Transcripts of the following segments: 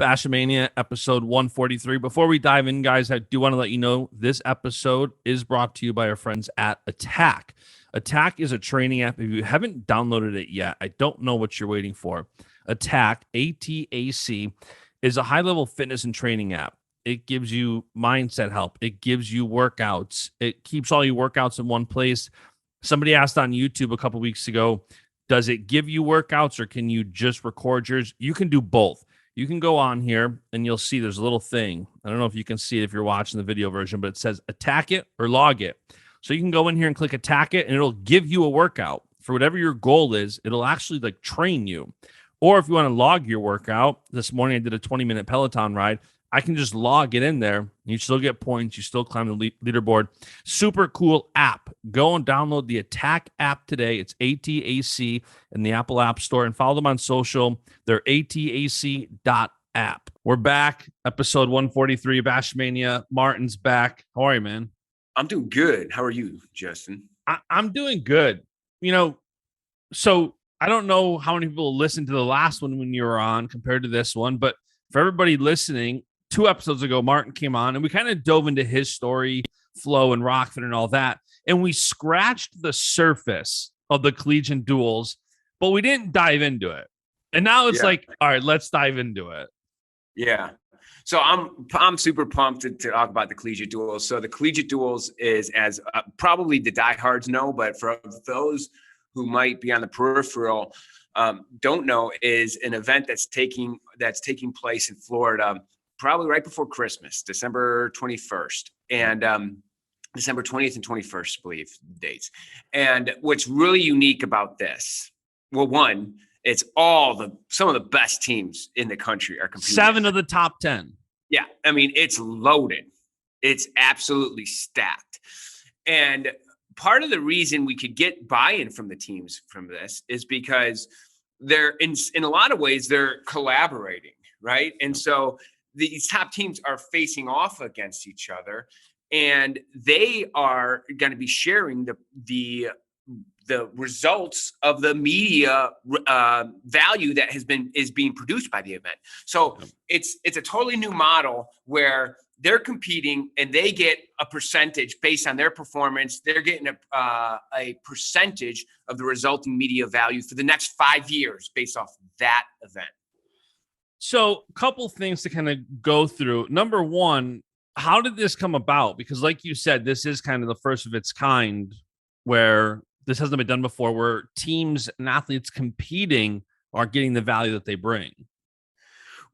Baschamania episode 143. Before we dive in, guys, I do want to let you know this episode is brought to you by our friends at Attack. Attack is a training app. If you haven't downloaded it yet, I don't know what you're waiting for. Attack, ATAC, is a high-level fitness and training app. It gives you mindset help. It gives you workouts. It keeps all your workouts in one place. Somebody asked on YouTube a couple weeks ago, does it give you workouts or can you just record yours? You can do both. You can go on here and you'll see there's a little thing. I don't know if you can see it if you're watching the video version, but it says attack it or log it. So you can go in here and click attack it and it'll give you a workout for whatever your goal is. It'll actually like train you. Or if you want to log your workout, this morning I did a 20-minute Peloton ride. I can just log it in there. You still get points. You still climb the leaderboard. Super cool app. Go and download the Attack app today. It's ATAC in the Apple App Store. And follow them on social. They're atac.app. We're back. Episode 143, Baschamania. Martin's back. How are you, man? I'm doing good. How are you, Justin? I'm doing good. So I don't know how many people listened to the last one when you were on compared to this one, but for everybody listening, 2 episodes ago, Martin came on and we kind of dove into his story, flow, and Rokfin and all that. And we scratched the surface of the Collegiate Duals, but we didn't dive into it. And now it's like, all right, let's dive into it. Yeah. So I'm super pumped to talk about the Collegiate Duals. So the Collegiate Duals is, as probably the diehards know, but for those who might be on the peripheral, don't know, is an event that's taking place in Florida, probably right before Christmas, December 21st, and December 20th and 21st, I believe, dates. And what's really unique about this, well, one, it's some of the best teams in the country are competing. 7 of the top 10. Yeah, I mean, it's loaded. It's absolutely stacked. And part of the reason we could get buy-in from the teams from this is because they're in a lot of ways they're collaborating, right? And so these top teams are facing off against each other, and they are going to be sharing the results of the media value that is being produced by the event. So it's a totally new model where they're competing and they get a percentage based on their performance. They're getting a percentage of the resulting media value for the next 5 years based off that event. So a couple things to kind of go through. Number one, how did this come about? Because like you said, this is kind of the first of its kind where this hasn't been done before, where teams and athletes competing are getting the value that they bring.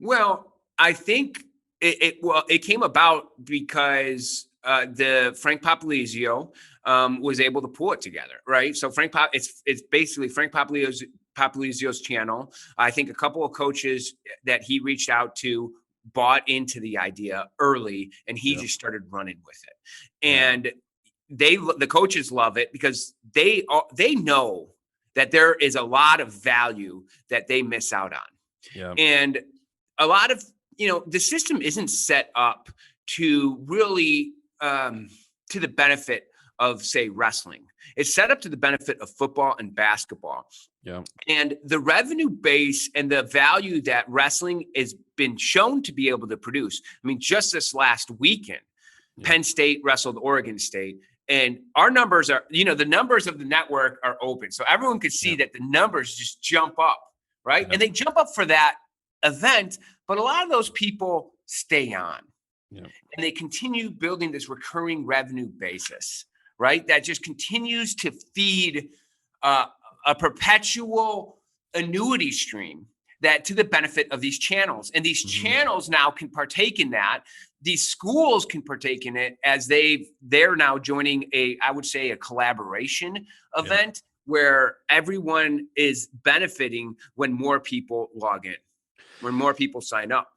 Well, I think it came about because the Frank Popolizio was able to pull it together, right? So it's basically Frank Popolizio's channel. I think a couple of coaches that he reached out to bought into the idea early, and he just started running with it. And the coaches love it because they know that there is a lot of value that they miss out on. Yeah. And a lot of, the system isn't set up to really to the benefit of, say, wrestling. It's set up to the benefit of football and basketball. Yeah. And the revenue base and the value that wrestling has been shown to be able to produce. I mean, just this last weekend, Penn State wrestled Oregon State. And our numbers are, the numbers of the network are open. So everyone could see that the numbers just jump up, right? Yeah. And they jump up for that event, but a lot of those people stay on. Yeah. And they continue building this recurring revenue basis, right? That just continues to feed a perpetual annuity stream that to the benefit of these channels. And these channels now can partake in that. These schools can partake in it as they're now joining a collaboration event where everyone is benefiting when more people log in, when more people sign up.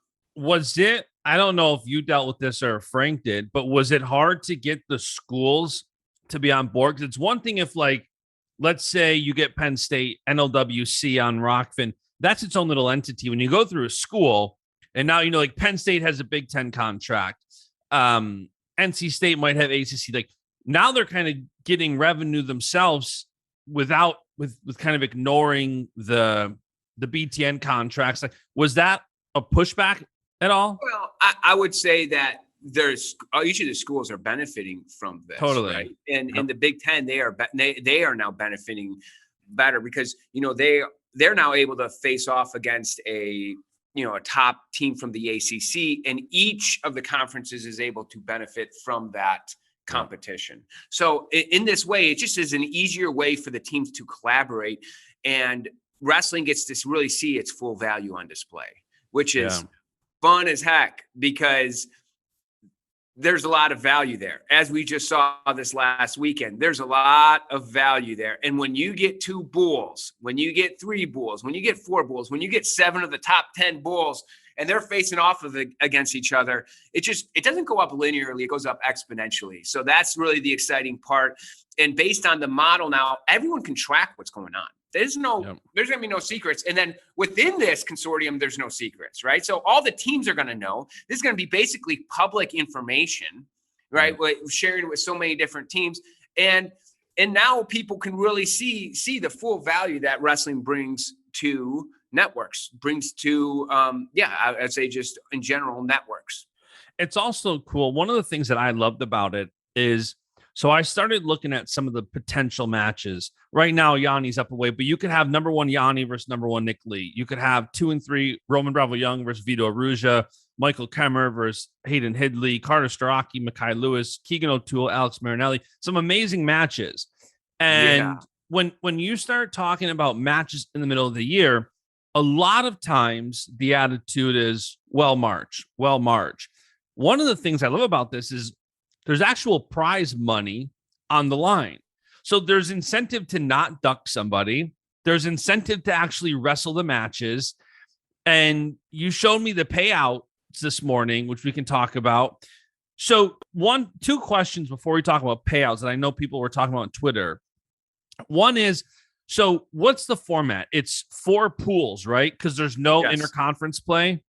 I don't know if you dealt with this or Frank did, but was it hard to get the schools to be on board? Because it's one thing if, like, let's say you get Penn State, NLWC on Rokfin, that's its own little entity. When you go through a school, and now, like Penn State has a Big Ten contract, NC State might have ACC. Like now they're kind of getting revenue themselves with kind of ignoring the BTN contracts. Like, was that a pushback at all? Well, I would say that there's each of the schools are benefiting from this, Totally. right? And in Yep. the Big Ten, they are now benefiting better because they're now able to face off against a top team from the ACC, and each of the conferences is able to benefit from that Yep. competition. So in this way, it just is an easier way for the teams to collaborate, and wrestling gets to really see its full value on display, which Yeah. is fun as heck because there's a lot of value there. As we just saw this last weekend, there's a lot of value there. And when you get 2 bulls, when you get 3 bulls, when you get 4 bulls, when you get 7 of the top 10 bulls, and they're facing off against each other, it doesn't go up linearly, it goes up exponentially. So that's really the exciting part. And based on the model now, everyone can track what's going on. There's going to be no secrets. And then within this consortium, there's no secrets, right? So all the teams are going to know. This is going to be basically public information, right? Sharing with so many different teams. And now people can really see the full value that wrestling brings to networks, brings to, I'd say just in general networks. It's also cool. One of the things that I loved about it is, so I started looking at some of the potential matches. Right now, Yanni's up away, but you could have number 1 Yanni versus number 1 Nick Lee. You could have 2 and 3 Roman Bravo Young versus Vito Arujau, Michael Kemmer versus Hayden Hidley, Carter Starocki, Makai Lewis, Keegan O'Toole, Alex Marinelli. Some amazing matches. And when you start talking about matches in the middle of the year, a lot of times the attitude is, well, March. One of the things I love about this is there's actual prize money on the line. So there's incentive to not duck somebody. There's incentive to actually wrestle the matches. And you showed me the payouts this morning, which we can talk about. So 2 questions before we talk about payouts that I know people were talking about on Twitter. One is, so what's the format? It's 4 pools, right? Because there's no interconference play.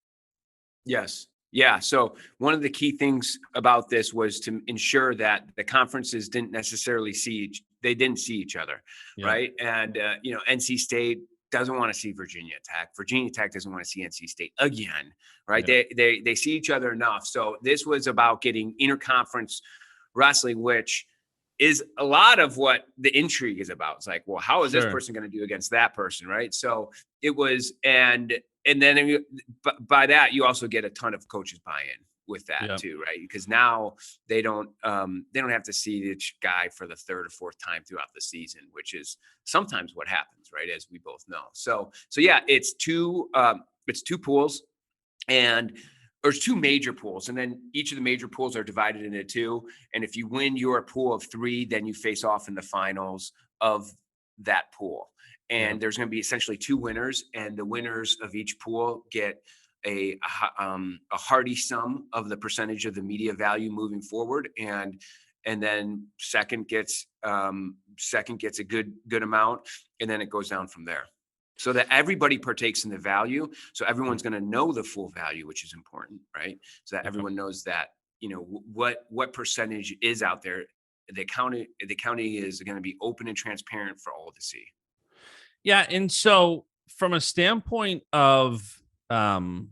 Yes. Yeah. So one of the key things about this was to ensure that the conferences didn't necessarily see each other. Right. And, NC State doesn't want to see Virginia Tech. Virginia Tech doesn't want to see NC State again. Right. They see each other enough. So this was about getting interconference wrestling, which is a lot of what the intrigue is about. It's like, well, how is this person going to do against that person? Right. So it was, and then by that, you also get a ton of coaches buy-in with that too, right? Because now they don't have to see each guy for the 3rd or 4th time throughout the season, which is sometimes what happens, right? As we both know. So yeah, it's 2 pools, and there's 2 major pools, and then each of the major pools are divided into 2. And if you win your pool of 3, then you face off in the finals of that pool. And there's going to be essentially 2 winners, and the winners of each pool get a hearty sum of the percentage of the media value moving forward, and then second gets a good amount, and then it goes down from there, so that everybody partakes in the value. So everyone's going to know the full value, which is important, right? So that everyone knows that what percentage is out there. The county is going to be open and transparent for all to see. Yeah, and so from a standpoint of the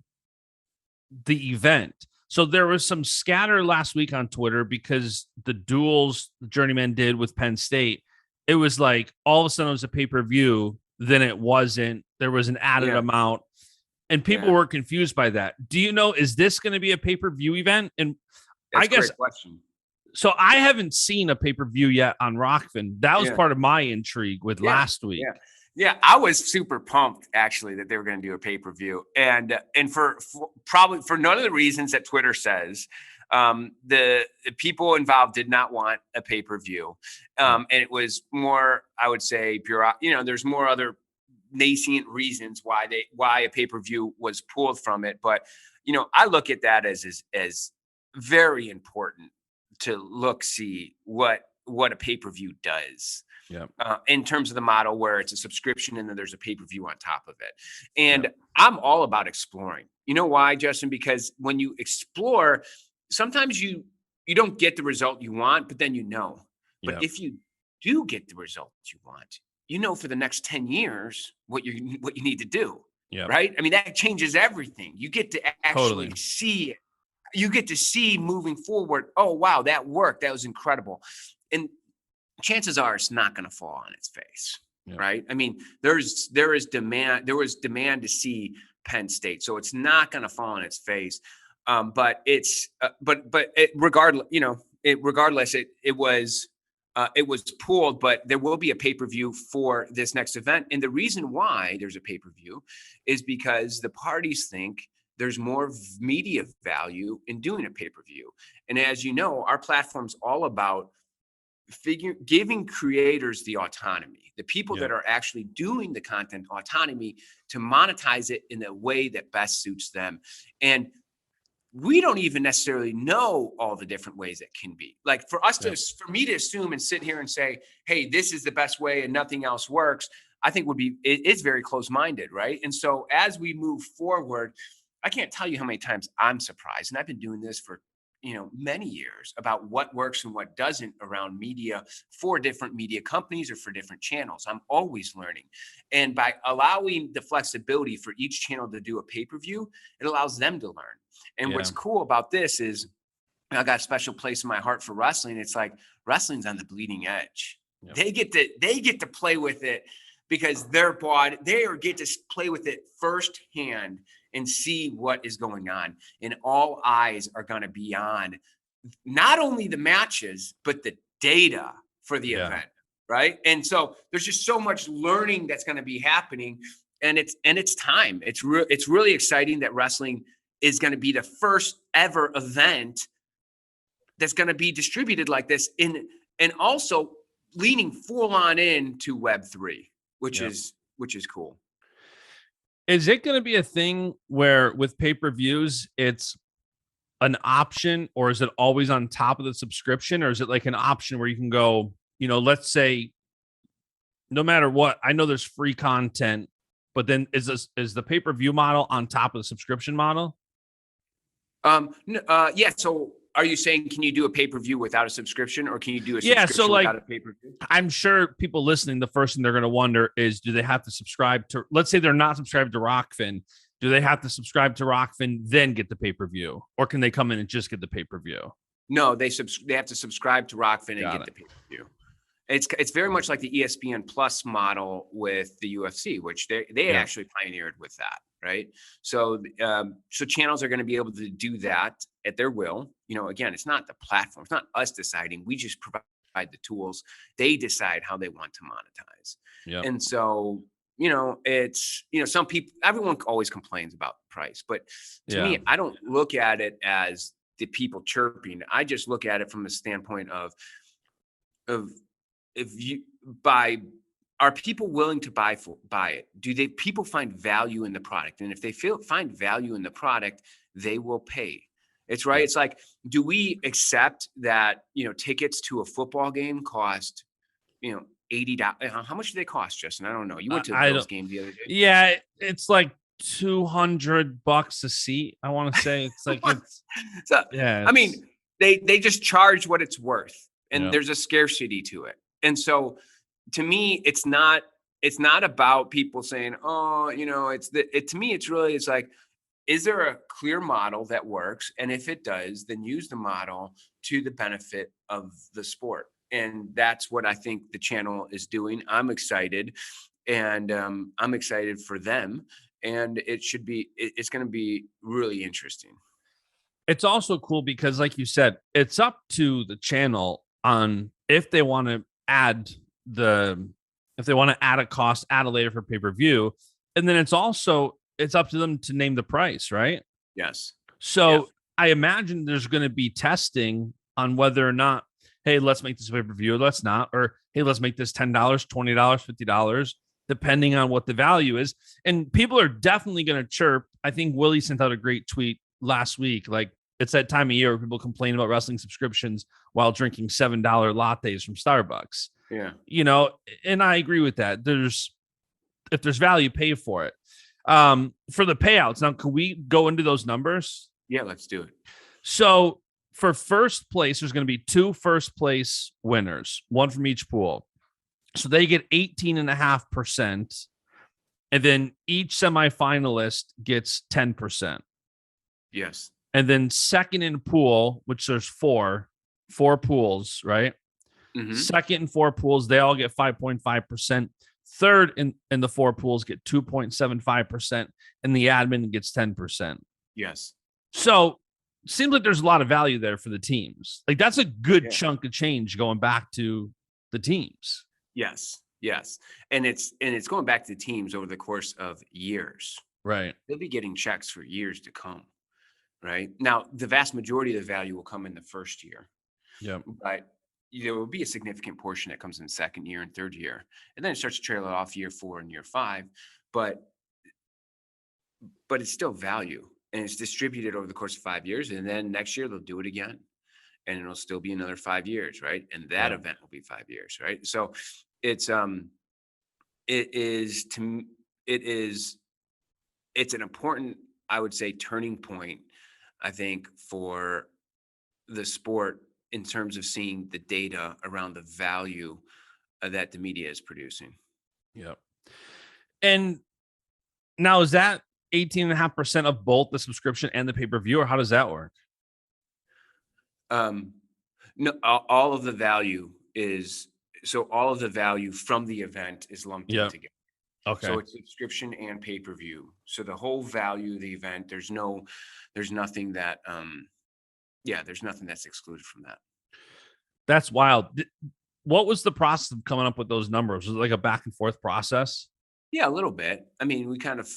event, so there was some scatter last week on Twitter because the duels the Journeyman did with Penn State, it was like all of a sudden it was a pay-per-view, then it wasn't. There was an added amount, and people were confused by that. Do you know, is this going to be a pay-per-view event? And that's I guess a great question. So I haven't seen a pay-per-view yet on Rokfin. That was part of my intrigue with last week. Yeah, I was super pumped actually that they were going to do a pay-per-view, and for probably for none of the reasons that Twitter says. The people involved did not want a pay-per-view, and it was more, I would say, there's more other nascent reasons why a pay-per-view was pulled from it, but I look at that as very important to see what a pay-per-view does. In terms of the model where it's a subscription and then there's a pay-per-view on top of it. And I'm all about exploring. You know why, Justin? Because when you explore, sometimes you don't get the result you want, but then But if you do get the result you want, for the next 10 years what you need to do. Yeah. Right. I mean, that changes everything. You get to actually Totally. see it. You get to see moving forward. Oh, wow, that worked. That was incredible. And chances are it's not going to fall on its face. Yeah. Right. I mean, there was demand to see Penn State. So it's not going to fall on its face. But it's, regardless, it was pooled, but there will be a pay-per-view for this next event. And the reason why there's a pay-per-view is because the parties think there's more media value in doing a pay-per-view. And as you know, our platform's all about giving creators the autonomy, the people that are actually doing the content autonomy to monetize it in the way that best suits them. And we don't even necessarily know all the different ways it can be. Like for me to assume and sit here and say, hey, this is the best way and nothing else works, I think it's very close-minded, right? And so as we move forward, I can't tell you how many times I'm surprised, and I've been doing this for many years, about what works and what doesn't around media for different media companies or for different channels. I'm always learning. And by allowing the flexibility for each channel to do a pay-per-view, it allows them to learn. And what's cool about this is I got a special place in my heart for wrestling. It's like wrestling's on the bleeding edge. Yep. They get to play with it because they get to play with it firsthand and see what is going on. And all eyes are going to be on not only the matches, but the data for the event. Right. And so there's just so much learning that's going to be happening. And it's time. It's really exciting that wrestling is going to be the first ever event that's going to be distributed like this, and also leaning full on into Web3, which is cool. Is it going to be a thing where with pay-per-views, it's an option, or is it always on top of the subscription, or is it like an option where you can go, let's say, no matter what, I know there's free content, but then is the pay-per-view model on top of the subscription model? Yeah. So are you saying, can you do a pay-per-view without a subscription, or can you do a subscription without a pay-per-view? I'm sure people listening, the first thing they're going to wonder is, do they have to subscribe to, let's say they're not subscribed to Rokfin. Do they have to subscribe to Rokfin, then get the pay-per-view, or can they come in and just get the pay-per-view? No, they have to subscribe to Rokfin and get the pay-per-view. It's very much like the ESPN Plus model with the UFC, which they actually pioneered with that, right? So channels are going to be able to do that at their will. Again, it's not the platform, it's not us deciding. We just provide the tools. They decide how they want to monetize. Yep. And so it's some people. Everyone always complains about price, but to me, I don't look at it as the people chirping. I just look at it from the standpoint of are people willing to buy it? Do people find value in the product? And if they find value in the product, they will pay. It's right. It's like, do we accept that, tickets to a football game cost, $80? How much do they cost, Justin? I don't know. You went to the Bills game the other day. Yeah. It's like $200 a seat. I want to say it's like, I mean, they just charge what it's worth, and there's a scarcity to it. And so to me, it's not about people saying, oh, to me, it's like, is there a clear model that works? And if it does, then use the model to the benefit of the sport. And that's what I think the channel is doing. I'm excited, and I'm excited for them. And it's going to be really interesting. It's also cool because, like you said, it's up to the channel on if they want to add a cost, add a later for pay-per-view. And then it's up to them to name the price, right? Yes. So I imagine there's going to be testing on whether or not, hey, let's make this pay-per-view, let's not, or hey, let's make this $10, $20, $50, depending on what the value is. And people are definitely going to chirp. I think Willie sent out a great tweet last week. Like, it's that time of year where people complain about wrestling subscriptions while drinking $7 lattes from Starbucks. Yeah. And I agree with that. If there's value, pay for it. For the payouts, now, can we go into those numbers? Yeah, let's do it. So for first place, there's going to be 2 first place winners, one from each pool. So they get 18.5%. And then each semifinalist gets 10%. Yes. And then second in pool, which there's four pools, right? Mm-hmm. Second and four pools, they all get 5.5%. Third in the four pools get 2.75%, and the admin gets 10%. Yes. So seems like there's a lot of value there for the teams. Like that's a good Yeah. chunk of change going back to the teams. Yes. Yes. And it's going back to the teams over the course of years. Right. They'll be getting checks for years to come. Right. Now, the vast majority of the value will come in the first year. Yep. But there will be a significant portion that comes in second year and third year. And then it starts to trail off year 4 and year 5. But it's still value. And it's distributed over the course of 5 years. And then next year they'll do it again. And it'll still be another 5 years, right? And that event will be 5 years, right? So it's it's an important, I would say, turning point, I think, for the sport in terms of seeing the data around the value that the media is producing. Yep. And now is that 18.5% of both the subscription and the pay-per-view, or how does that work? No, all of the value is all of the value from the event is lumped in together. Okay. So it's subscription and pay-per-view. So the whole value of the event, there's nothing that there's nothing that's excluded from that. That's wild. What was the process of coming up with those numbers? Was it like a back and forth process? Yeah, a little bit. I mean, we kind of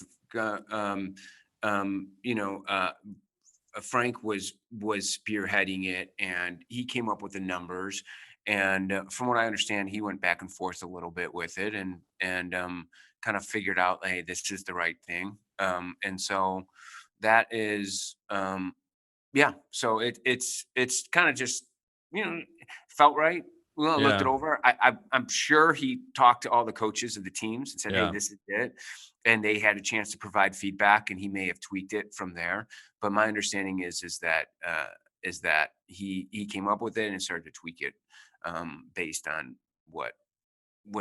Frank was spearheading it, and he came up with the numbers. And from what I understand, he went back and forth a little bit with it, and kind of figured out, hey, this is the right thing. And so that is, So it's kind of just felt right. We looked it over. I'm sure he talked to all the coaches of the teams and said, "Hey, this is it," and they had a chance to provide feedback, and he may have tweaked it from there. But my understanding is that he came up with it and started to tweak it based on what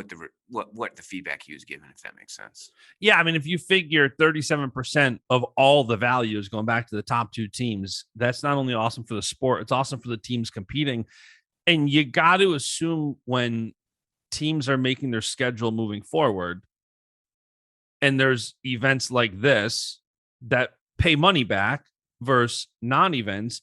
the feedback he was given, if that makes sense. Yeah, I mean, if you figure 37% of all the value is going back to the top two teams, that's not only awesome for the sport, it's awesome for the teams competing. And you got to assume when teams are making their schedule moving forward, and there's events like this that pay money back versus non-events,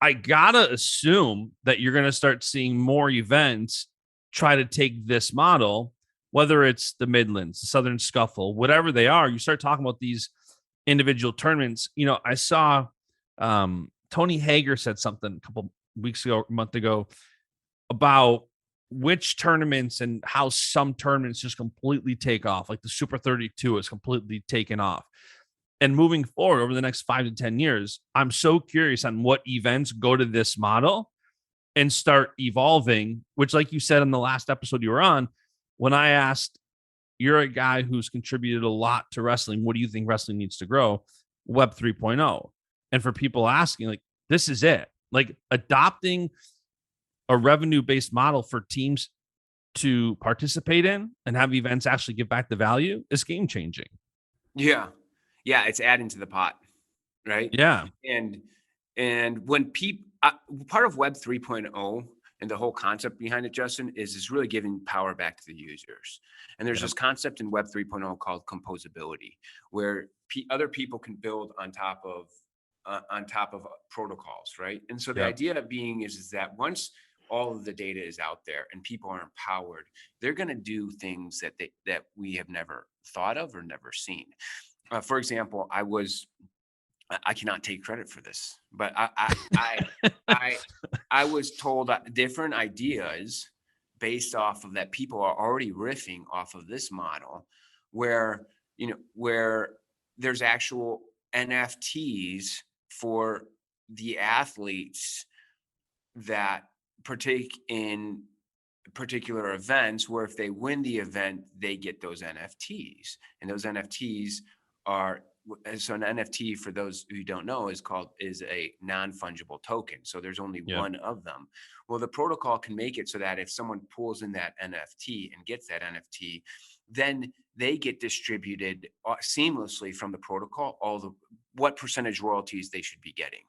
I gotta assume that you're going to start seeing more events try to take this model, whether it's the Midlands, the Southern Scuffle, whatever they are. You start talking about these individual tournaments. I saw Tony Hager said something a couple weeks ago, a month ago, about which tournaments and how some tournaments just completely take off. Like the Super 32 is completely taken off. And moving forward over the next 5 to 10 years, I'm so curious on what events go to this model and start evolving, which, like you said in the last episode you were on, when I asked, you're a guy who's contributed a lot to wrestling, what do you think wrestling needs to grow? Web 3.0. And for people asking, like, this is it. Like adopting a revenue-based model for teams to participate in and have events actually give back the value is game-changing. Yeah. Yeah, it's adding to the pot, right? Yeah. And when people, part of Web 3.0 and the whole concept behind it, Justin, is really giving power back to the users. And there's this concept in Web 3.0 called composability, where other people can build on top of protocols, right? And so the idea being is that once all of the data is out there and people are empowered, they're going to do things that we have never thought of or never seen. For example, I cannot take credit for this, but I was told different ideas based off of that. People are already riffing off of this model where there's actual NFTs for the athletes that partake in particular events, where if they win the event, they get those NFTs, and those NFTs are, so an NFT, for those who don't know, is a non-fungible token. So there's only one of them. Well, the protocol can make it so that if someone pulls in that NFT and gets that NFT, then they get distributed seamlessly from the protocol, what percentage royalties they should be getting,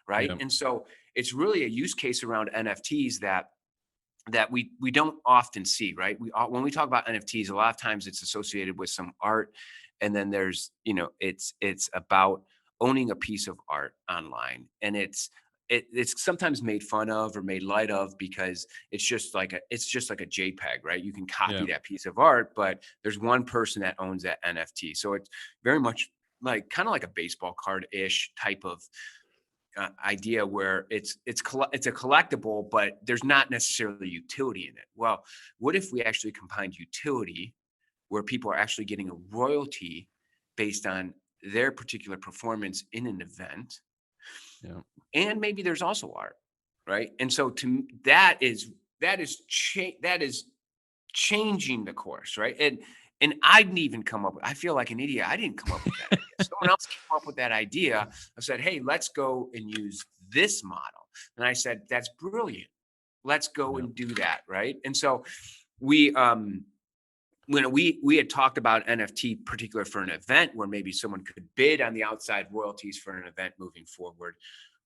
right? Yeah. And so it's really a use case around NFTs that we don't often see, right? When we talk about NFTs, a lot of times it's associated with some art, and then there's, it's about owning a piece of art online, and it's sometimes made fun of or made light of because it's just like a JPEG, right? You can copy Yeah. that piece of art, but there's one person that owns that NFT. So it's very much like kind of like a baseball card ish type of idea where it's a collectible, but there's not necessarily utility in it. Well, what if we actually combined utility, where people are actually getting a royalty based on their particular performance in an event, Yeah. and maybe there's also art, right? And so that is changing the course, right? And I didn't even come up with, I feel like an idiot. I didn't come up with that idea. Someone else came up with that idea. I said, hey, let's go and use this model. And I said, that's brilliant. Let's go and do that, right? And so we when we had talked about NFT particular for an event where maybe someone could bid on the outside royalties for an event moving forward,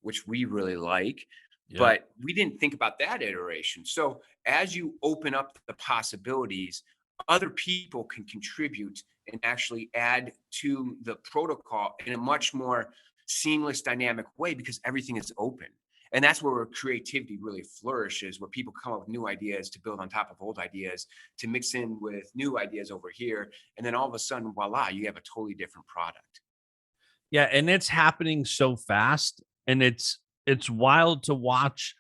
which we really like. Yeah. But we didn't think about that iteration. So as you open up the possibilities, other people can contribute and actually add to the protocol in a much more seamless, dynamic way because everything is open. And that's where creativity really flourishes, where people come up with new ideas to build on top of old ideas, to mix in with new ideas over here. And then all of a sudden, voila, you have a totally different product. Yeah, and it's happening so fast, and it's wild to watch.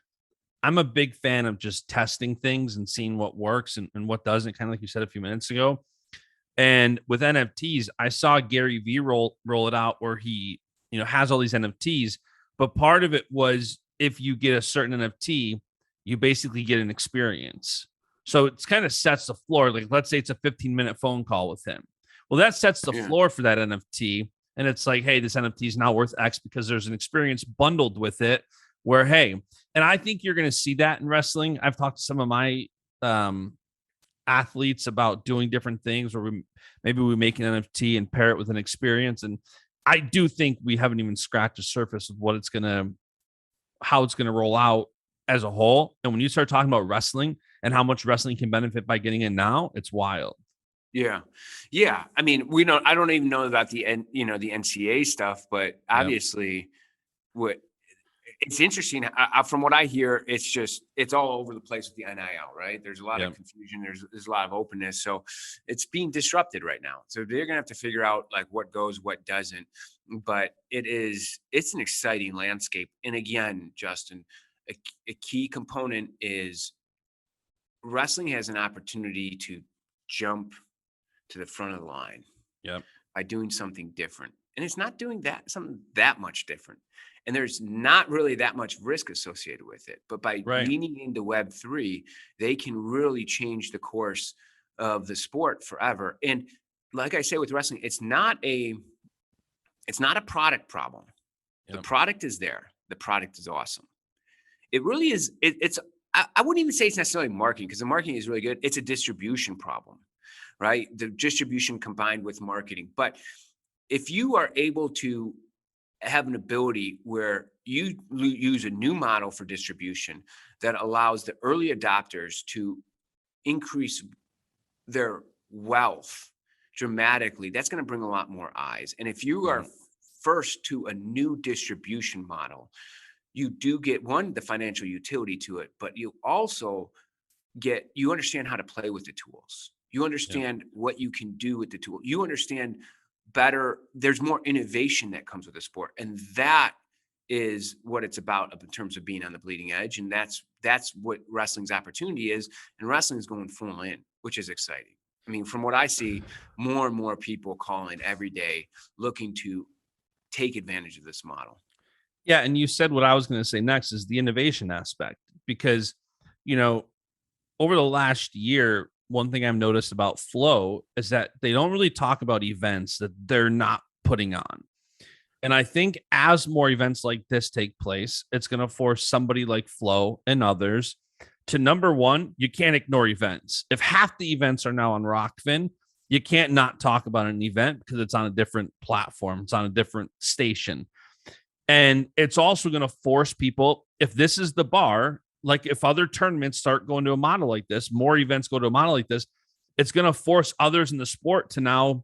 I'm a big fan of just testing things and seeing what works and what doesn't, kind of like you said a few minutes ago. And with NFTs, I saw Gary V roll it out where he, has all these NFTs, but part of it was if you get a certain NFT, you basically get an experience. So it's kind of sets the floor. Like, let's say it's a 15-minute phone call with him. Well, that sets the floor for that NFT. And it's like, hey, this NFT is now worth X because there's an experience bundled with it where, hey, and I think you're going to see that in wrestling. I've talked to some of my athletes about doing different things where we make an NFT and pair it with an experience. And I do think we haven't even scratched the surface of how it's going to roll out as a whole. And when you start talking about wrestling and how much wrestling can benefit by getting in now, it's wild. Yeah. Yeah. I mean, I don't even know about the NCAA stuff, but obviously it's interesting. From what I hear, it's all over the place with the NIL, right? There's a lot of confusion. There's a lot of openness. So it's being disrupted right now. So they're going to have to figure out like what goes, what doesn't. But it's an exciting landscape. And again, Justin, a key component is wrestling has an opportunity to jump to the front of the line by doing something different. And it's not doing something that much different. And there's not really that much risk associated with it. But by leaning into Web3, they can really change the course of the sport forever. And like I say with wrestling, it's not a product problem. The product is there. The product is awesome. It really is. I wouldn't even say it's necessarily marketing, because the marketing is really good. It's a distribution problem, right? The distribution combined with marketing. But if you are able to have an ability where you use a new model for distribution that allows the early adopters to increase their wealth dramatically, that's going to bring a lot more eyes. And if you are first to a new distribution model, you do get the financial utility to it, but you also you understand how to play with the tools. You understand what you can do with the tool. You understand better. There's more innovation that comes with the sport. And that is what it's about in terms of being on the bleeding edge. And that's what wrestling's opportunity is. And wrestling is going full in, which is exciting. I mean, from what I see, more and more people calling every day looking to take advantage of this model. Yeah. And you said what I was going to say next is the innovation aspect, because, over the last year, one thing I've noticed about Flow is that they don't really talk about events that they're not putting on. And I think as more events like this take place, it's going to force somebody like Flow and others to, number one, you can't ignore events. If half the events are now on Rokfin, You can't not talk about an event because it's on a different platform. It's on a different station. And it's also going to force people, if this is the bar, like if other tournaments start going to a model like this, more events go to a model like this, it's going to force others in the sport to now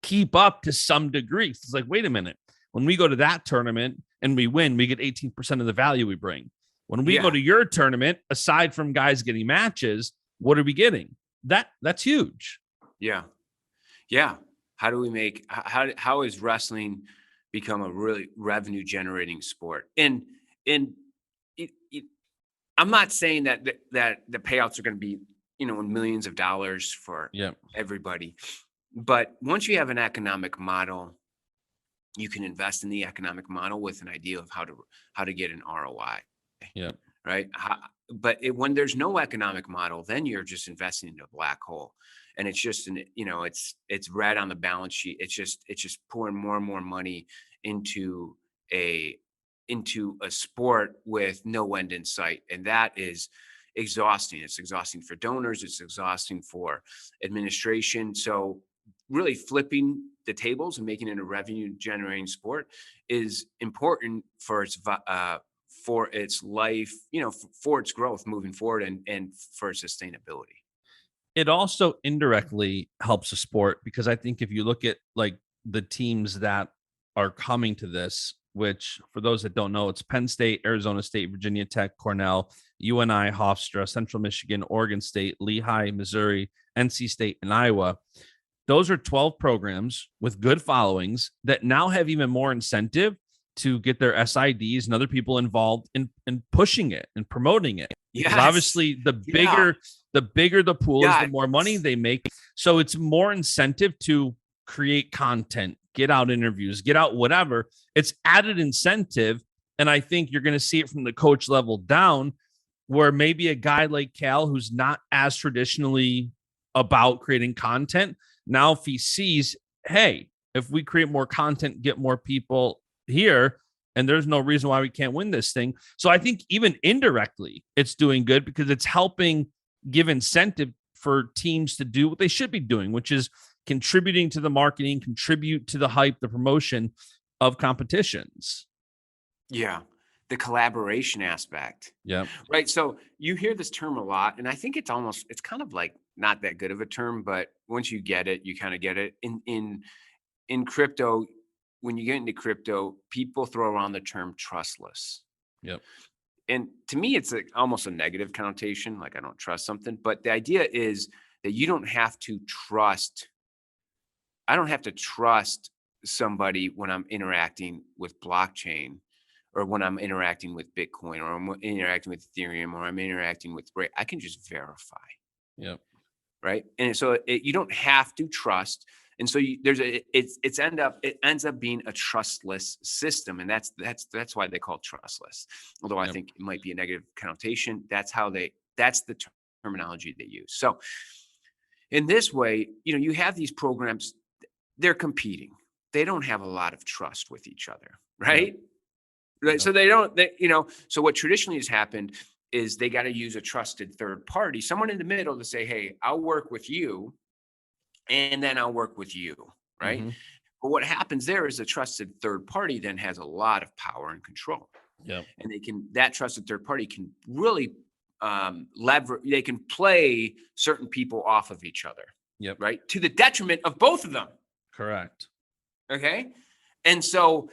keep up to some degree. It's like, wait a minute. When we go to that tournament and we win, we get 18% of the value we bring. When we go to your tournament, aside from guys getting matches, what are we getting? That's huge. Yeah. Yeah. How do we make, how is wrestling become a really revenue generating sport? And I'm not saying that the payouts are going to be, in millions of dollars for everybody. But once you have an economic model, you can invest in the economic model with an idea of how to get an ROI. Yeah. Right. When there's no economic model, then you're just investing in a black hole. And it's just it's red on the balance sheet. It's just pouring more and more money into a sport with no end in sight. And that is exhausting. It's exhausting for donors. It's exhausting for administration. So really flipping the tables and making it a revenue generating sport is important for its life, for its growth moving forward and for sustainability. It also indirectly helps a sport because I think if you look at like the teams that are coming to this, which for those that don't know, it's Penn State, Arizona State, Virginia Tech, Cornell, UNI, Hofstra, Central Michigan, Oregon State, Lehigh, Missouri, NC State, and Iowa. Those are 12 programs with good followings that now have even more incentive to get their SIDs and other people involved in pushing it and promoting it. Because obviously the bigger the pool is, the more money they make. So it's more incentive to create content, get out interviews, get out whatever. It's added incentive. And I think you're going to see it from the coach level down, where maybe a guy like Cal, who's not as traditionally about creating content, now if he sees, hey, if we create more content, get more people here, and there's no reason why we can't win this thing. So I think even indirectly it's doing good because it's helping give incentive for teams to do what they should be doing, which is contributing to the marketing, contribute to the hype, the promotion of competitions. Yeah. The collaboration aspect. Yeah. Right. So you hear this term a lot, and I think it's kind of like not that good of a term, but once you get it, you kind of get it. In crypto, when you get into crypto, people throw around the term trustless. Yep. And to me, it's almost a negative connotation, like I don't trust something. But the idea is that you don't have to trust. I don't have to trust somebody when I'm interacting with blockchain, or when I'm interacting with Bitcoin, or I'm interacting with Ethereum, or I'm interacting with Ray. I can just verify. Yep. Right. And so you don't have to trust. And so it ends up being a trustless system. And that's why they call it trustless. Although I think it might be a negative connotation. That's the terminology they use. So in this way, you have these programs, they're competing. They don't have a lot of trust with each other. Right. Yep. Right. Yep. So so what traditionally has happened is they got to use a trusted third party, someone in the middle to say, hey, I'll work with you and then I'll work with you. Right. Mm-hmm. But what happens there is a trusted third party then has a lot of power and control. Yep. And that trusted third party can really they can play certain people off of each other. Yep. Right. To the detriment of both of them. Correct. Okay. And so,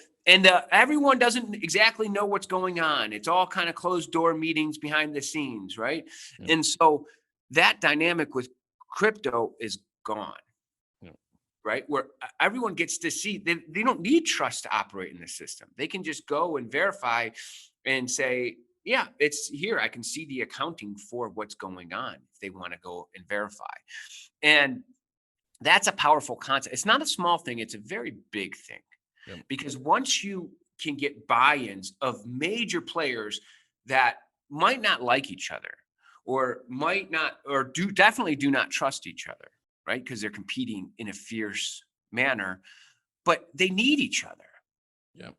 everyone doesn't exactly know what's going on. It's all kind of closed door meetings behind the scenes, right? Yeah. And so that dynamic with crypto is gone, right? Where everyone gets to see, they don't need trust to operate in the system. They can just go and verify and say, yeah, it's here. I can see the accounting for what's going on if they want to go and verify. And that's a powerful concept. It's not a small thing. It's a very big thing. Yep. Because once you can get buy-ins of major players that might not like each other, or might not, or definitely do not trust each other, right? Because they're competing in a fierce manner, but they need each other. Yeah.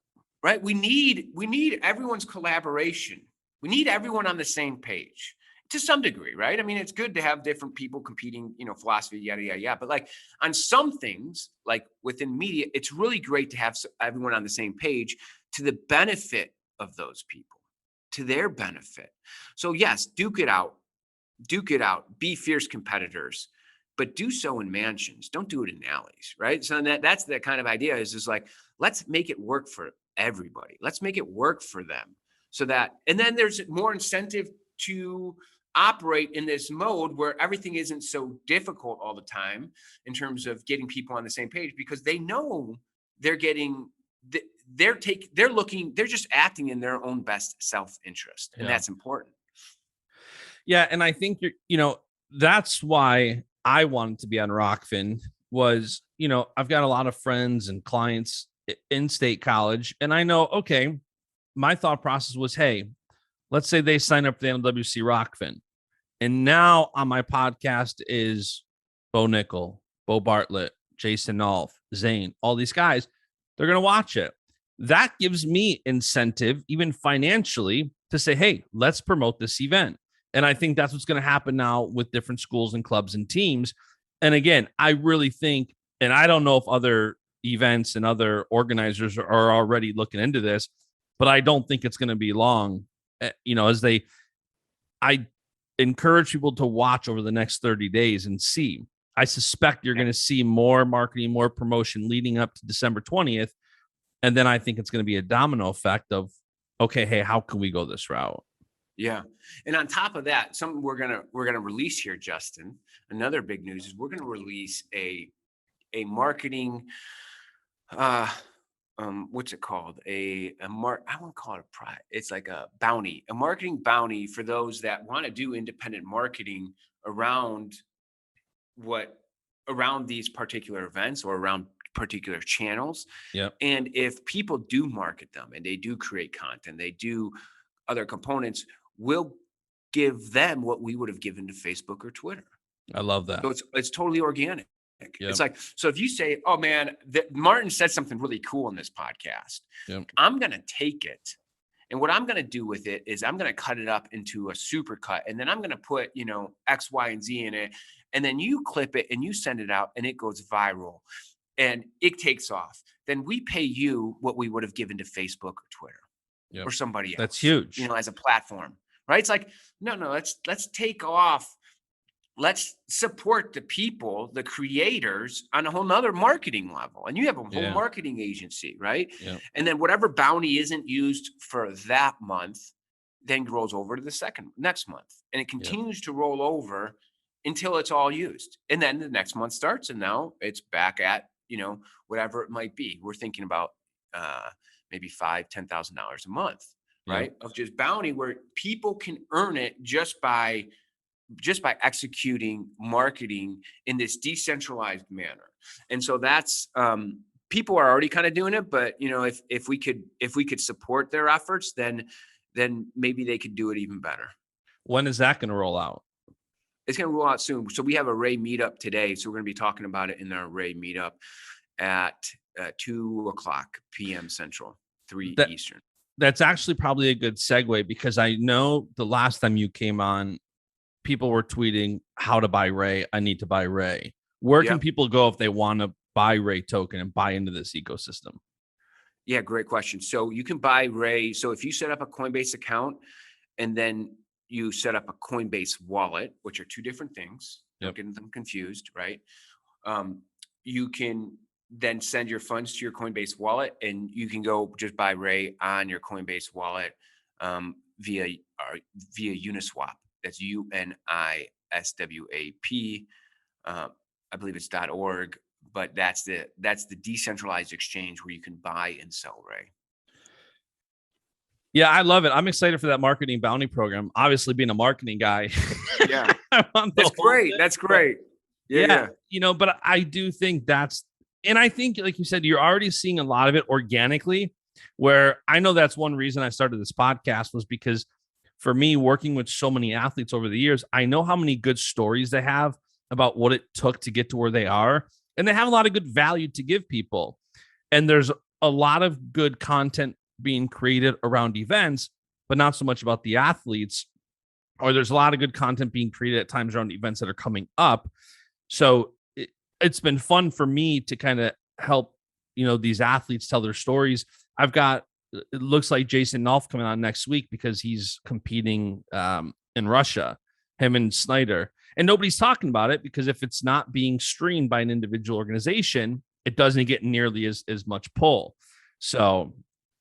Right. We need everyone's collaboration. We need everyone on the same page. to some degree, right? I mean, it's good to have different people competing, philosophy, yada, yada, yada. But like on some things, like within media, it's really great to have everyone on the same page to the benefit of those people, to their benefit. So yes, duke it out, be fierce competitors, but do so in mansions. Don't do it in alleys, right? So that's the kind of idea is like, let's make it work for everybody. Let's make it work for them so that, and then there's more incentive to operate in this mode where everything isn't so difficult all the time in terms of getting people on the same page, because they know they're getting, they're just acting in their own best self-interest. And that's important. Yeah. And I think that's why I wanted to be on Rokfin was, I've got a lot of friends and clients in state college, and I know, okay, my thought process was, hey, let's say they sign up for the NWC Rokfin. And now on my podcast is Bo Nickel, Bo Bartlett, Jason Nolf, Zane, all these guys. They're going to watch it. That gives me incentive, even financially, to say, hey, let's promote this event. And I think that's what's going to happen now with different schools and clubs and teams. And again, I really think, and I don't know if other events and other organizers are already looking into this, but I don't think it's going to be long, I encourage people to watch over the next 30 days and see. I suspect you're going to see more marketing, more promotion leading up to December 20th. And then I think it's going to be a domino effect of, okay, hey, how can we go this route? Yeah. And on top of that, something we're gonna release here, Justin. Another big news is we're gonna release a marketing what's it called? I won't call it a prize. It's like a bounty, a marketing bounty for those that want to do independent marketing around these particular events or around particular channels. Yep. And if people do market them and they do create content, they do other components, we'll give them what we would have given to Facebook or Twitter. I love that. So it's totally organic. Yep. It's like, so if you say, oh man, Martin said something really cool in this podcast, yep, I'm going to take it. And what I'm going to do with it is I'm going to cut it up into a super cut. And then I'm going to put, X, Y, and Z in it. And then you clip it and you send it out and it goes viral and it takes off. Then we pay you what we would have given to Facebook or Twitter, yep, or somebody else. That's huge. As a platform, right? It's like, no, let's take off. Let's support the people, the creators on a whole nother marketing level. And you have a whole marketing agency, right? Yeah. And then whatever bounty isn't used for that month then rolls over to the next month. And it continues to roll over until it's all used. And then the next month starts and now it's back at, whatever it might be. We're thinking about maybe $5,000, $10,000 a month, right? Of just bounty where people can earn it just by executing marketing in this decentralized manner. And so that's people are already kind of doing it, but if we could support their efforts, then maybe they could do it even better. When is that going to roll out? It's going to roll out soon. So we have a Ray meetup today. So we're going to be talking about it in our Ray meetup at 2:00 p.m. Central, 3 Eastern. That's actually probably a good segue because I know the last time you came on, people were tweeting how to buy Ray. I need to buy Ray. Where can people go if they want to buy Ray token and buy into this ecosystem? Yeah, great question. So you can buy Ray. So if you set up a Coinbase account and then you set up a Coinbase wallet, which are two different things, don't get them confused, right? You can then send your funds to your Coinbase wallet and you can go just buy Ray on your Coinbase wallet via Uniswap. That's UNISWAP. I believe it's .org, but that's the decentralized exchange where you can buy and sell Ray. Yeah, I love it. I'm excited for that marketing bounty program. Obviously, being a marketing guy. Yeah, that's great. That's great. Yeah. But I do think and I think, like you said, you're already seeing a lot of it organically. Where I know that's one reason I started this podcast was because for me, working with so many athletes over the years, I know how many good stories they have about what it took to get to where they are. And they have a lot of good value to give people. And there's a lot of good content being created around events, but not so much about the athletes. or there's a lot of good content being created at times around events that are coming up. So it's been fun for me to kind of help, these athletes tell their stories. I've got, it looks like Jason Nolf coming on next week because he's competing in Russia, him and Snyder. And nobody's talking about it because if it's not being streamed by an individual organization, it doesn't get nearly as much pull. So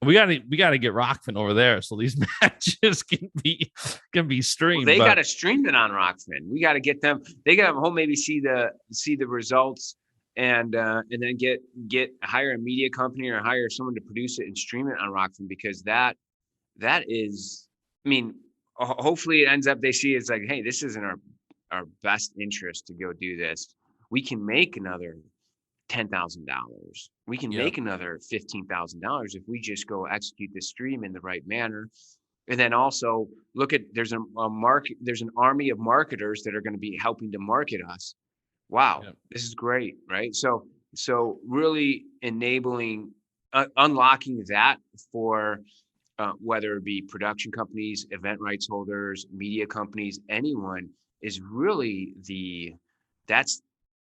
we gotta get Rokfin over there so these matches can be streamed. Well, they got to stream it on Rokfin. We got to get them. They got to home maybe see the results and then hire a media company or hire someone to produce it and stream it on Rokfin, because that is, I mean, hopefully it ends up they see it's like, hey, this isn't our best interest to go do this. We can make another $10,000. We can make another $15,000 if we just go execute the stream in the right manner. And then also look at, there's an army of marketers that are going to be helping to market us. Wow, this is great, right? So really enabling, unlocking that for whether it be production companies, event rights holders, media companies, anyone, is really that's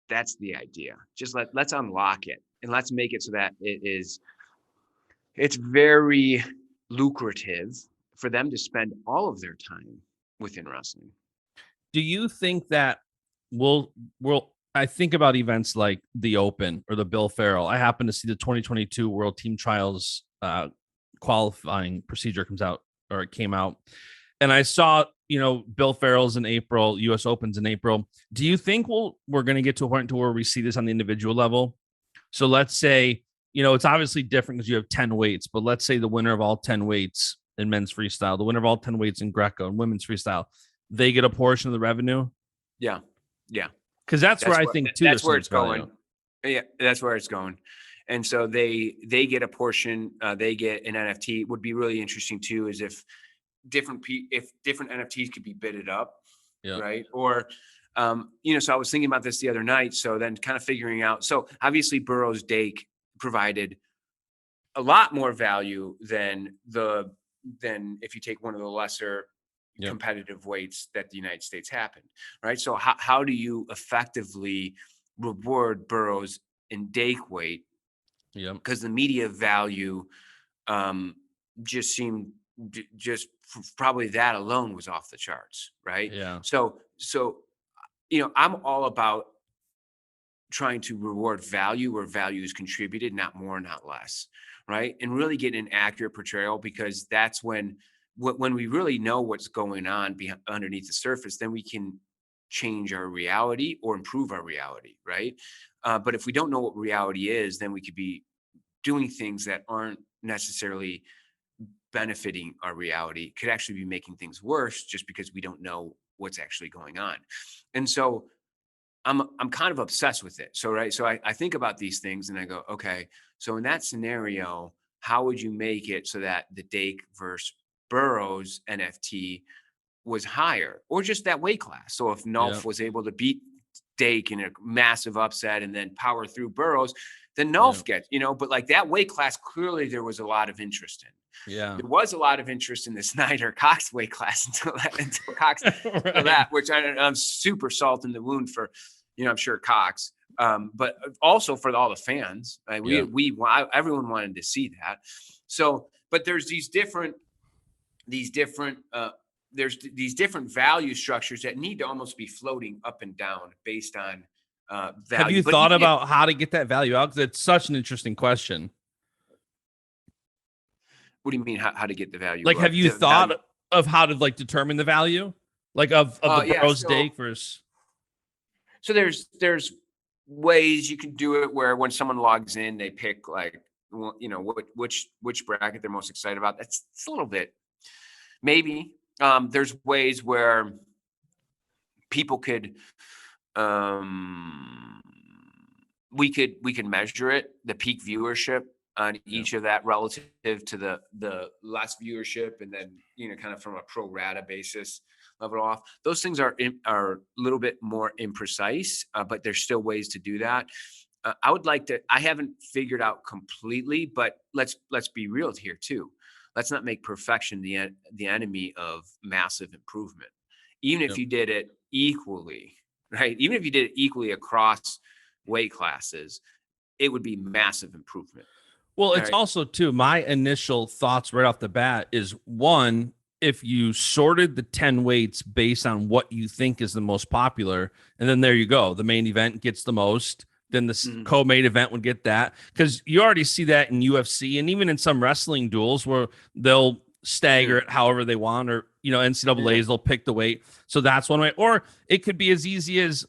the idea. Just let's unlock it and let's make it so that it's very lucrative for them to spend all of their time within wrestling. Do you think that I think about events like the Open or the Bill Farrell. I happen to see the 2022 World Team Trials qualifying procedure came out. And I saw, Bill Farrell's in April, US Open's in April. Do you think we're going to get to a point to where we see this on the individual level? So let's say, it's obviously different because you have 10 weights, but let's say the winner of all 10 weights in men's freestyle, the winner of all 10 weights in Greco and women's freestyle, they get a portion of the revenue. Yeah. Yeah. Because that's where I think too. That's where it's going. Yeah, that's where it's going. And so they get a portion, they get an NFT. Would be really interesting too, is if different NFTs could be bidded up, right? Or, so I was thinking about this the other night. So then kind of figuring out, so obviously Burroughs Dake provided a lot more value than if you take one of the lesser competitive weights that the United States happened, right? So how do you effectively reward Burroughs in Dake weight? Yeah, because the media value just seemed probably that alone was off the charts, right? Yeah. So I'm all about trying to reward value where value is contributed, not more, not less, right? And really get an accurate portrayal, because that's when we really know what's going on underneath the surface, then we can change our reality or improve our reality, right? But if we don't know what reality is, then we could be doing things that aren't necessarily benefiting our reality, could actually be making things worse just because we don't know what's actually going on. And so I'm kind of obsessed with it. So, right. So I think about these things and I go, okay, so in that scenario, how would you make it so that the Dake versus Burroughs NFT was higher, or just that weight class? So if Nolf was able to beat Dake in a massive upset and then power through Burroughs, then Nolf gets, but like that weight class, clearly there was a lot of interest in. Yeah, there was a lot of interest in the Snyder Cox weight class until Cox, right. That, which I'm super salt in the wound for, I'm sure Cox, but also for all the fans. Everyone wanted to see that. So, but there's these different value structures that need to almost be floating up and down based on value. Have you thought about how to get that value out? Because it's such an interesting question. What do you mean how to get the value? Like, have you thought of how to determine the value, of the Burroughs Dake versus? So there's ways you can do it where when someone logs in, they pick which bracket they're most excited about. It's a little bit maybe. There's ways where people could we could measure it, the peak viewership on each of that relative to the last viewership, and then kind of from a pro rata basis level off. Those things are a little bit more imprecise, but there's still ways to do that. I would like to. I haven't figured out completely, but let's be real here too. Let's not make perfection the enemy of massive improvement. even if you did it equally, right? Even if you did it equally across weight classes, it would be massive improvement. Well, it's Right. also too, my initial thoughts right off the bat is one, if you sorted the 10 weights based on what you think is the most popular, and then there you go, the main event gets the most, then the co-main event would get that, because you already see that in UFC and even in some wrestling duels where they'll stagger it however they want, or NCAA's they'll pick the weight. So that's one way. Or it could be as easy as,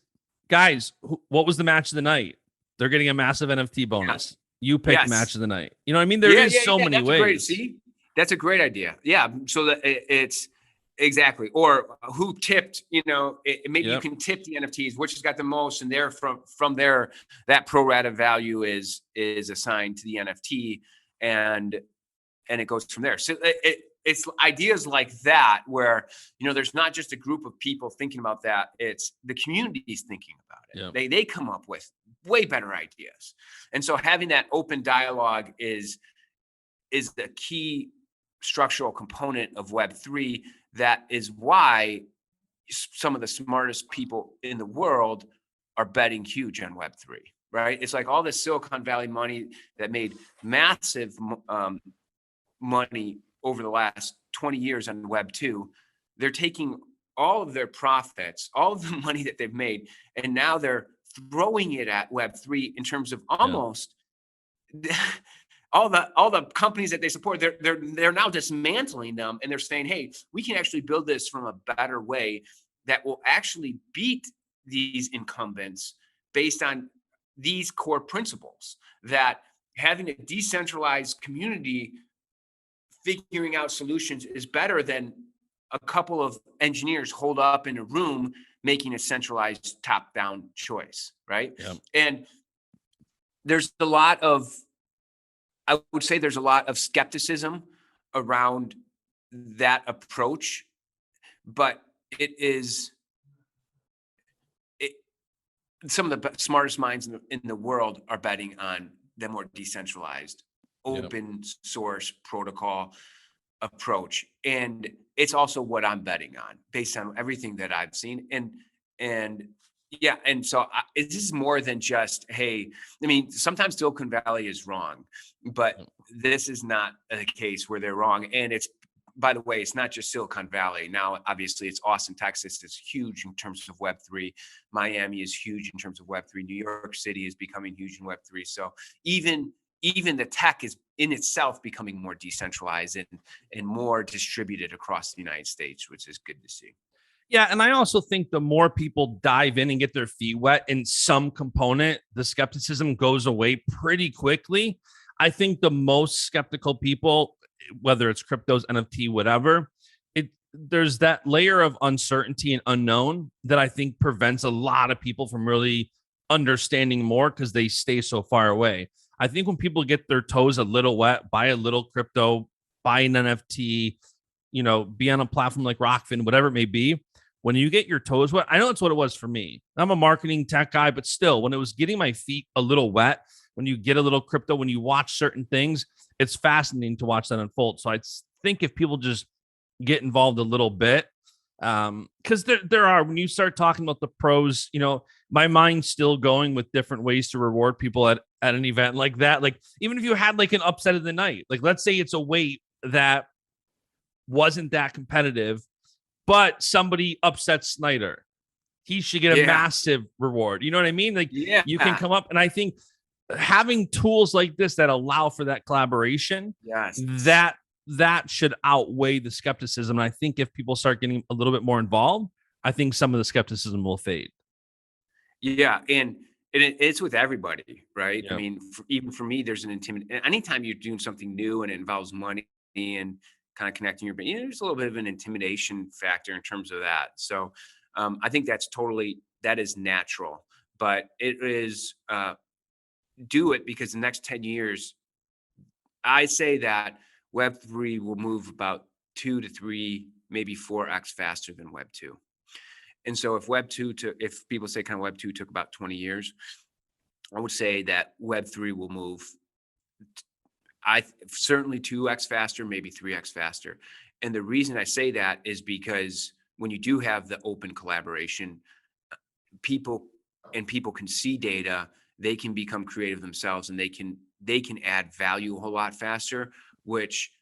guys, what was the match of the night? They're getting a massive NFT bonus. Yes. You pick Yes. match of the night. You know what I mean? There is so many that's ways. Great. See, that's a great idea. Yeah. So that it's exactly. Or who tipped, maybe you can tip the NFTs, which has got the most, and there from there, that pro rata value is assigned to the NFT, and it goes from there. So it's ideas like that where, there's not just a group of people thinking about that. It's the community's thinking about it. Yeah. They come up with way better ideas. And so having that open dialogue is the key structural component of Web3. That is why some of the smartest people in the world are betting huge on Web3, right? It's like all this Silicon Valley money that made massive money over the last 20 years on Web 2, they're taking all of their profits, all of the money that they've made, and now they're throwing it at Web 3 in terms of almost all the companies that they support. They're now dismantling them, and they're saying, hey, we can actually build this from a better way that will actually beat these incumbents based on these core principles, that having a decentralized community figuring out solutions is better than a couple of engineers holed up in a room making a centralized top-down choice, right? Yeah. And there's a lot of skepticism around that approach, but some of the smartest minds in the world are betting on the more decentralized, open source protocol approach. And it's also what I'm betting on based on everything that I've seen. And so this is more than just, hey, I mean, sometimes Silicon Valley is wrong, but this is not a case where they're wrong. And it's, by the way, it's not just Silicon Valley. Now, obviously, it's Austin, Texas. It's huge in terms of Web3. Miami is huge in terms of Web3. New York City is becoming huge in Web3. So even the tech is in itself becoming more decentralized and more distributed across the United States, which is good to see. Yeah, and I also think the more people dive in and get their feet wet in some component, the skepticism goes away pretty quickly. I think the most skeptical people, whether it's cryptos, NFT, whatever, there's that layer of uncertainty and unknown that I think prevents a lot of people from really understanding more because they stay so far away. I think when people get their toes a little wet, buy a little crypto, buy an NFT, be on a platform like Rokfin, whatever it may be, when you get your toes wet, I know that's what it was for me. I'm a marketing tech guy, but still, when it was getting my feet a little wet, when you get a little crypto, when you watch certain things, it's fascinating to watch that unfold. So I think if people just get involved a little bit, because there are, when you start talking about the pros, my mind's still going with different ways to reward people at an event like that. Like, even if you had like an upset of the night, like let's say it's a weight that wasn't that competitive, but somebody upsets Snyder, he should get a massive reward. You know what I mean? Like, you can come up, and I think having tools like this that allow for that collaboration, that should outweigh the skepticism. And I think if people start getting a little bit more involved, I think some of the skepticism will fade. Yeah, and it's with everybody, right? I mean, even for me, there's an intimidation. Anytime you're doing something new and it involves money and kind of connecting your brain, there's a little bit of an intimidation factor in terms of that. So I think that is natural, but it is do it, because the next 10 years, I say that Web3 will move about 2 to 3, maybe 4x faster than Web 2. And so if people say kind of Web 2 took about 20 years, I would say that Web 3 will move certainly 2x faster, maybe 3x faster. And the reason I say that is because when you do have the open collaboration, people can see data, they can become creative themselves, and they can add value a whole lot faster, which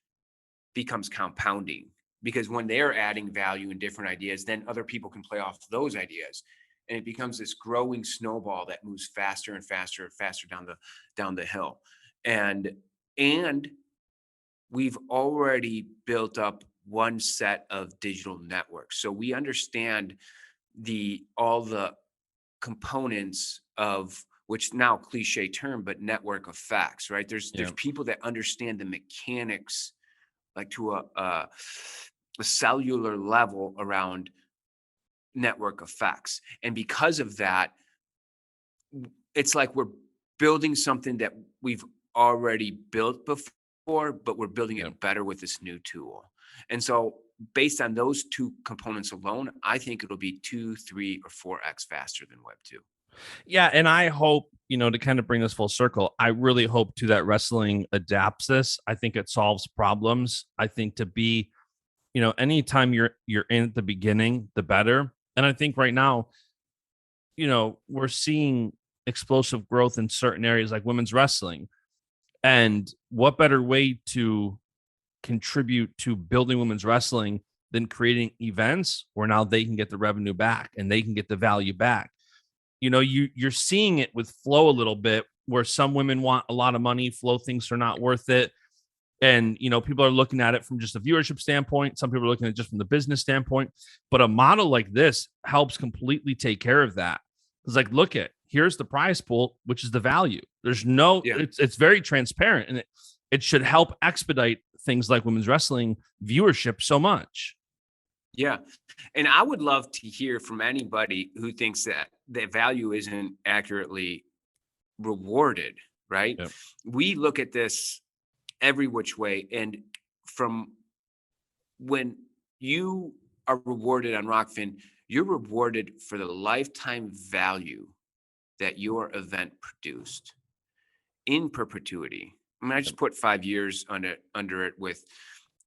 becomes compounding, because when they're adding value in different ideas, then other people can play off those ideas, and it becomes this growing snowball that moves faster and faster and faster down the hill. And we've already built up one set of digital networks, so we understand all the components of, which now cliche term, but network effects, right? There's people that understand the mechanics, like to a cellular level around network effects. And because of that, it's like we're building something that we've already built before, but we're building it better with this new tool. And so based on those two components alone, I think it'll be 2, 3, or 4x faster than Web 2. Yeah, and I hope, to kind of bring this full circle, I really hope too that wrestling adapts this. I think it solves problems. I think to be, anytime you're in at the beginning, the better. And I think right now, we're seeing explosive growth in certain areas like women's wrestling. And what better way to contribute to building women's wrestling than creating events where now they can get the revenue back and they can get the value back. You're seeing it with Flow a little bit, where some women want a lot of money, Flow thinks they're not worth it. And, people are looking at it from just a viewership standpoint. Some people are looking at it just from the business standpoint. But a model like this helps completely take care of that. It's like, here's the prize pool, which is the value. There's it's very transparent, and it should help expedite things like women's wrestling viewership so much. Yeah. And I would love to hear from anybody who thinks that the value isn't accurately rewarded, right? Yep. We look at this every which way. And from when you are rewarded on Rokfin, you're rewarded for the lifetime value that your event produced in perpetuity. I mean, I just put 5 years under it with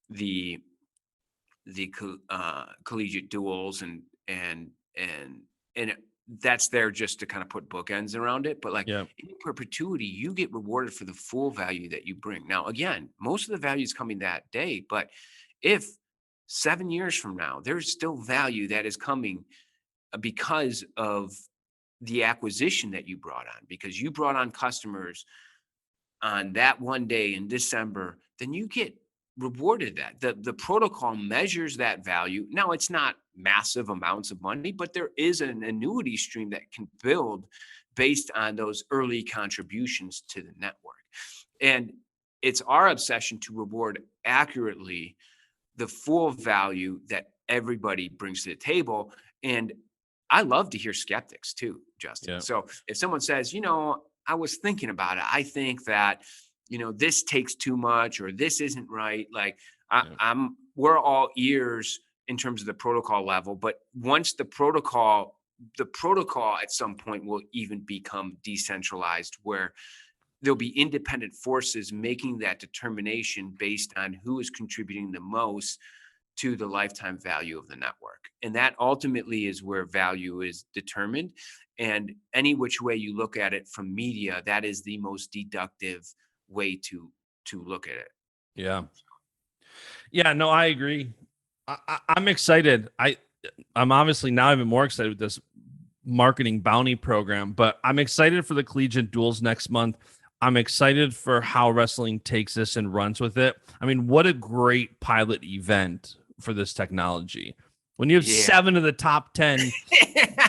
the Collegiate Duals, and that's there just to kind of put bookends around it. But in perpetuity, you get rewarded for the full value that you bring. Now, again, most of the value is coming that day, but if 7 years from now, there's still value that is coming because of the acquisition that you brought on, because you brought on customers on that one day in December, then you get rewarded that. The protocol measures that value. Now, it's not massive amounts of money, but there is an annuity stream that can build based on those early contributions to the network. And it's our obsession to reward accurately the full value that everybody brings to the table. And I love to hear skeptics too, Justin. Yeah. So if someone says, I was thinking about it, I think that, this takes too much, or this isn't right. We're all ears in terms of the protocol level, but once the protocol at some point will even become decentralized, where there'll be independent forces making that determination based on who is contributing the most to the lifetime value of the network. And that ultimately is where value is determined. And any which way you look at it from media, that is the most deductive way to look at it. Yeah, no, I agree. I'm excited. I'm obviously now even more excited with this marketing bounty program, but I'm excited for the Collegiate Duals next month. I'm excited for how wrestling takes this and runs with it. I mean, what a great pilot event for this technology. When you have 7 of the top 10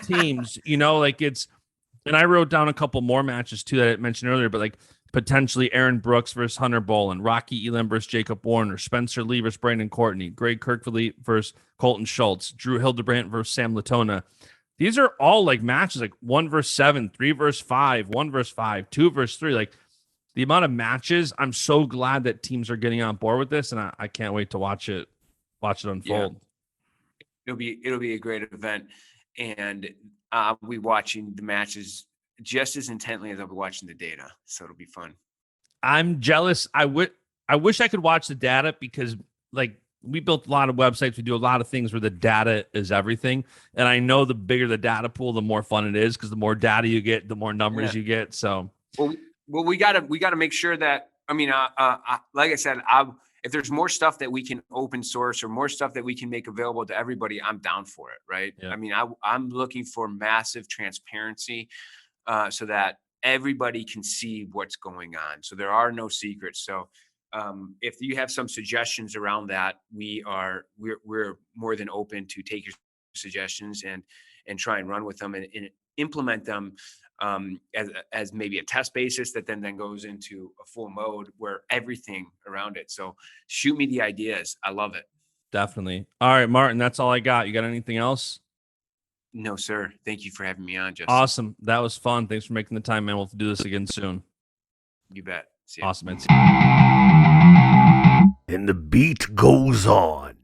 teams, and I wrote down a couple more matches too that I mentioned earlier, but potentially Aaron Brooks versus Hunter Boland, Rocky Elam versus Jacob Warner, Spencer Lee versus Brandon Courtney, Greg Kirkville versus Colton Schultz, Drew Hildebrandt versus Sam Latona. These are all matches 1 versus 7, 3 versus 5, 1 versus 5, 2 versus 3. The amount of matches, I'm so glad that teams are getting on board with this, and I can't wait to watch it unfold. Yeah. It'll be a great event, and I'll be watching the matches just as intently as I'll be watching the data. So it'll be fun. I'm jealous. I wish I could watch the data, because we built a lot of websites. We do a lot of things where the data is everything. And I know the bigger the data pool, the more fun it is, because the more data you get, the more numbers you get. So, well, we gotta make sure that, I mean, like I said, if there's more stuff that we can open source or more stuff that we can make available to everybody, I'm down for it. Right. Yeah. I mean, I'm looking for massive transparency, so that everybody can see what's going on. So there are no secrets. So if you have some suggestions around that, we're more than open to take your suggestions and try and run with them and implement them as maybe a test basis that then goes into a full mode where everything around it. So shoot me the ideas. I love it. definitely. All right, Martin, that's all I got. You got anything else? No, sir. Thank you for having me on, Justin. Awesome. That was fun. Thanks for making the time, man. We'll have to do this again soon. You bet. See ya. Awesome, man. And the beat goes on.